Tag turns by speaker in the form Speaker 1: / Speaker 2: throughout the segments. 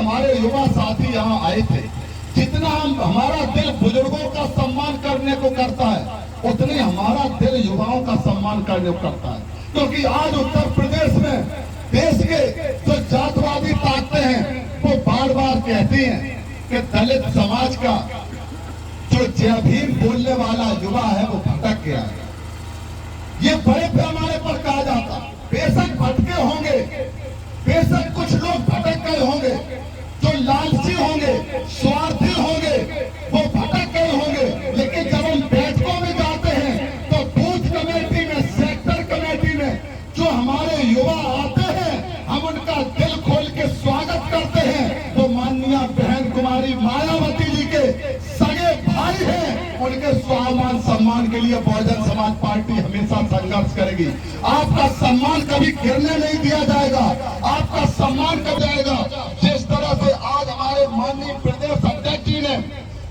Speaker 1: हमारे युवा साथी यहाँ आए थे, जितना हमारा दिल बुजुर्गों का सम्मान करने को करता है, उतने हमारा दिल युवाओं का सम्मान करने को करता है। क्योंकि आज उत्तर प्रदेश में देश के जो जातवादी ताकतें हैं वो बार बार कहती हैं कि दलित समाज का जो जय भीम बोलने वाला युवा है वो भटक गया है। ये बड़े पैमाने पर कहा जाता। बेशक भटके होंगे, बेशक कुछ लोग भटक गए होंगे, जो लालची होंगे, स्वार्थी होंगे, वो भटक गए होंगे, लेकिन जब हम बैठकों में जाते हैं तो बूथ कमेटी में, सेक्टर कमेटी में जो हमारे युवा आते हैं, हम उनका दिल खोल के स्वागत करते हैं। वो माननीय बहन कुमारी मायावती जी के सगे भाई हैं, उनके स्वाभिमान सम्मान के लिए बहुजन समाज पार्टी हमेशा संघर्ष करेगी। आपका सम्मान कभी गिरने नहीं दिया जाएगा, आपका सम्मान कर जाएगा। जिस तरह से आज हमारे माननीय प्रदेश अध्यक्ष जी ने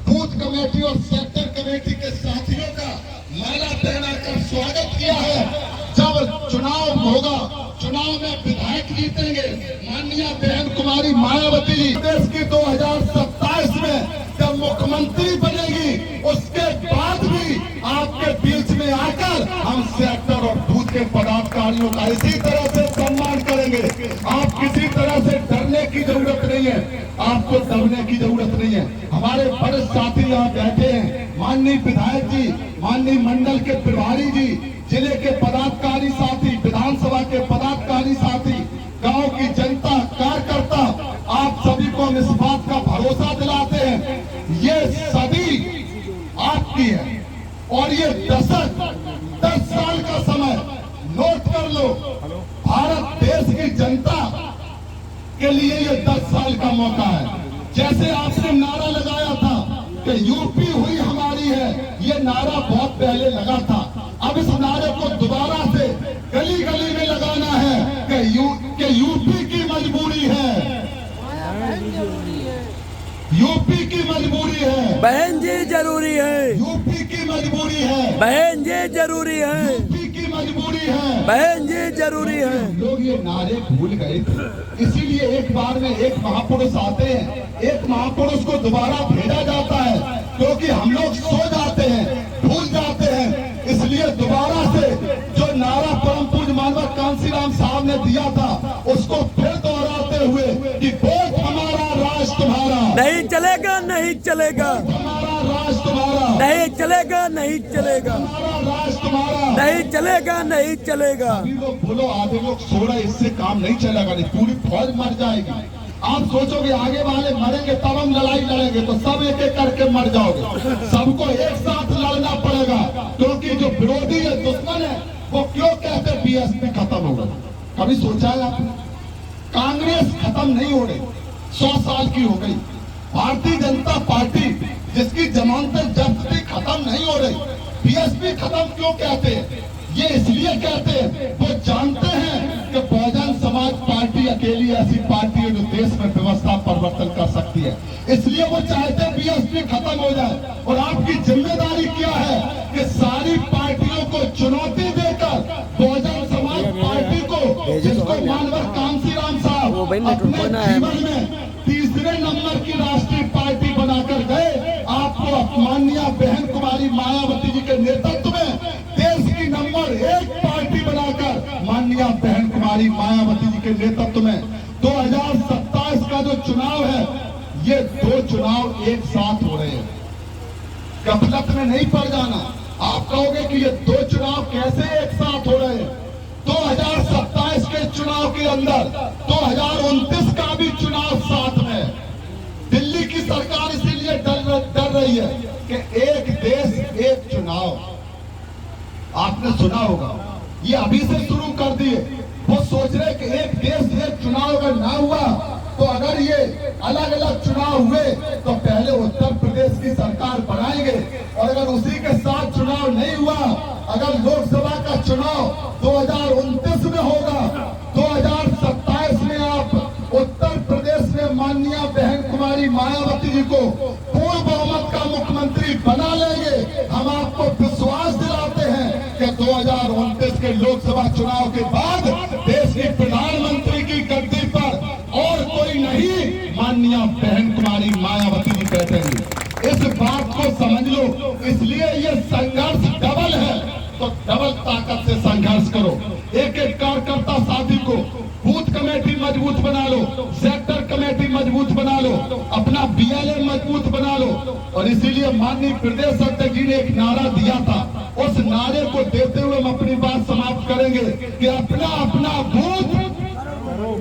Speaker 1: बूथ कमेटी और सेक्टर कमेटी के साथियों का माला पहनाकर स्वागत किया है। जब चुनाव होगा, चुनाव में विधायक जीतेंगे, माननीय बहन कुमारी मायावती जी देश की 2027 में जब मुख्यमंत्री बनेगी, उसके बाद भी आपके बीच में आकर हम सेक्टर और बूथ के पदाधिकारियों का इसी तरह से सम्मान करेंगे। आप किसी तरह से डरने की जरूरत नहीं है, आपको दबने की जरूरत नहीं है। हमारे बड़े साथी यहाँ बैठे हैं, माननीय विधायक जी, माननीय मंडल के प्रभारी जी, जिले के पदाधिकारी साथी, विधानसभा के पदाधिकारी साथी, गांव की जनता, कार्यकर्ता, आप सभी को हम इस बात का भरोसा दिलाते हैं, ये सदी आपकी है। और ये दशक 10 साल का समय नोट कर लो, भारत देश की जनता के लिए ये 10 साल का मौका है। जैसे आपने नारा लगाया था कि यूपी हुई हमारी है, ये नारा बहुत पहले लगा था। अब इस नारे को दोबारा से गली गली में लगाना है कि यूपी की मजबूरी है, यूपी की मजबूरी है,
Speaker 2: बहन जी जरूरी है,
Speaker 1: यूपी की मजबूरी है,
Speaker 2: बहन जी जरूरी है,
Speaker 1: यूपी की मजबूरी है,
Speaker 2: बहन जी जरूरी है।
Speaker 1: लोग ये नारे भूल गए थे, इसीलिए एक बार में एक महापुरुष आते हैं, एक महापुरुष को दोबारा भेजा जाता है, क्योंकि हम लोग सो जाते हैं, भूल जाते हैं। इसलिए दोबारा से जो नारा परम पूज्य मानव कांसीराम साहब ने दिया था, उसको फिर दोहराते हुए कि वोट हमारा, राज तुम्हारा,
Speaker 2: नहीं चलेगा, नहीं चलेगा,
Speaker 1: हमारा राज तुम्हारा,
Speaker 2: नहीं चलेगा, नहीं चलेगा,
Speaker 1: हमारा राज तुम्हारा,
Speaker 2: नहीं चलेगा, नहीं चलेगा।
Speaker 1: अभी लोग बोलो, आधे लोग सो रहे, इससे काम नहीं चलेगा, नहीं पूरी फौज मर जाएगी। आप सोचोगे आगे वाले मरेंगे तब हम लड़ाई लड़ेंगे, तो सब एक एक करके मर जाओगे। सबको एक साथ लड़ना पड़ेगा, क्योंकि जो विरोधी है, दुश्मन है, वो क्यों कहते बीएसपी खत्म हो गई? कभी सोचा है आपने? कांग्रेस खत्म नहीं हो रही, 100 साल की हो गई। भारतीय जनता पार्टी जिसकी जमानत जब्ती खत्म नहीं हो रही, बीएसपी खत्म क्यों कहते हैं? ये इसलिए कहते हैं, वो जानते हैं कि बहुजन समाज पार्टी अकेली ऐसी पार्टी है जो देश में व्यवस्था परिवर्तन कर सकती है। इसलिए वो चाहते हैं बीएसपी खत्म हो जाए। और आपकी जिम्मेदारी क्या है कि सारी पार्टियों को चुनौती देकर बहुजन समाज पार्टी को, जिसको मानवर कांसीराम साहब अपने जीवन में तीसरे नंबर की राष्ट्रीय पार्टी बनाकर गए, आपको माननीय बहन कुमारी मायावती जी के नेतृत्व में देश की नंबर 1 पार्टी बनाकर माननीय बहन कुमारी मायावती जी के नेतृत्व में 2027 का जो चुनाव है, ये 2 चुनाव एक साथ हो रहे हैं। गफलत में नहीं पड़ जाना। आप कहोगे कि ये 2 चुनाव कैसे एक साथ हो रहे हैं? 2027 के चुनाव के अंदर 2029 का भी चुनाव साथ में। दिल्ली की सरकार इसीलिए डर रही है कि एक देश एक चुनाव, आपने सुना होगा, ये अभी से शुरू कर दिए। वो सोच रहे कि एक देश एक चुनाव अगर ना हुआ तो अगर ये अलग अलग चुनाव हुए तो पहले उत्तर प्रदेश की सरकार बनाएंगे, और अगर उसी के साथ चुनाव नहीं हुआ, अगर लोकसभा का चुनाव 2029 में होगा, 2027 में आप उत्तर प्रदेश में माननीय बहन कुमारी मायावती जी को पूर्ण बहुमत का मुख्यमंत्री बना लेंगे। हम आपको विश्वास दिलाते हैं कि 2029 के लोकसभा चुनाव के बाद देश के प्रधानमंत्री की गद्दी पर और कोई नहीं, माननीय को, बूथ कमेटी मजबूत बना लो, सेक्टर कमेटी मजबूत बना लो, अपना बीएलए मजबूत बना लो। और इसीलिए माननीय प्रदेश अध्यक्ष जी ने एक नारा दिया था, उस नारे को देते हुए हम अपनी बात समाप्त करेंगे कि अपना अपना बूथ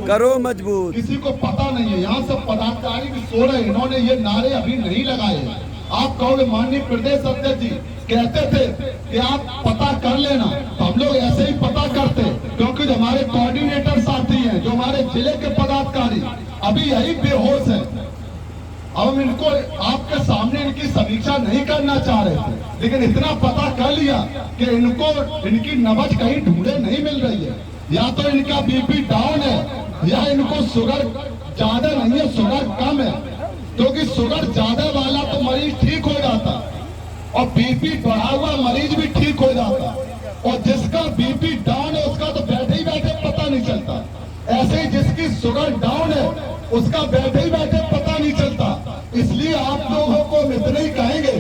Speaker 2: करो मजबूत।
Speaker 1: किसी को पता नहीं है, यहाँ सब पदाधिकारी भी सो रहे, इन्होंने ये नारे अभी नहीं लगाए। आप कहोगे माननीय प्रदेश अध्यक्ष जी कहते थे कि आप पता कर लेना, तो हम लोग ऐसे ही पता करते, क्योंकि जो हमारे कोऑर्डिनेटर साथी हैं, जो हमारे जिले के पदाधिकारी अभी यही बेहोश है। अब हम इनको आपके सामने इनकी समीक्षा नहीं करना चाह रहे थे, लेकिन इतना पता कर लिया कि इनको इनकी नब्ज कहीं ढूंढे नहीं मिल रही है। या तो इनका बीपी डाउन है, या इनको शुगर ज्यादा नहीं है, शुगर कम है। क्योंकि शुगर ज्यादा वाला तो मरीज ठीक हो जाता, और बीपी बढ़ा हुआ मरीज भी ठीक हो जाता, और जिसका बीपी डाउन है उसका तो बैठे ही बैठे पता नहीं चलता। ऐसे ही जिसकी शुगर डाउन है उसका बैठे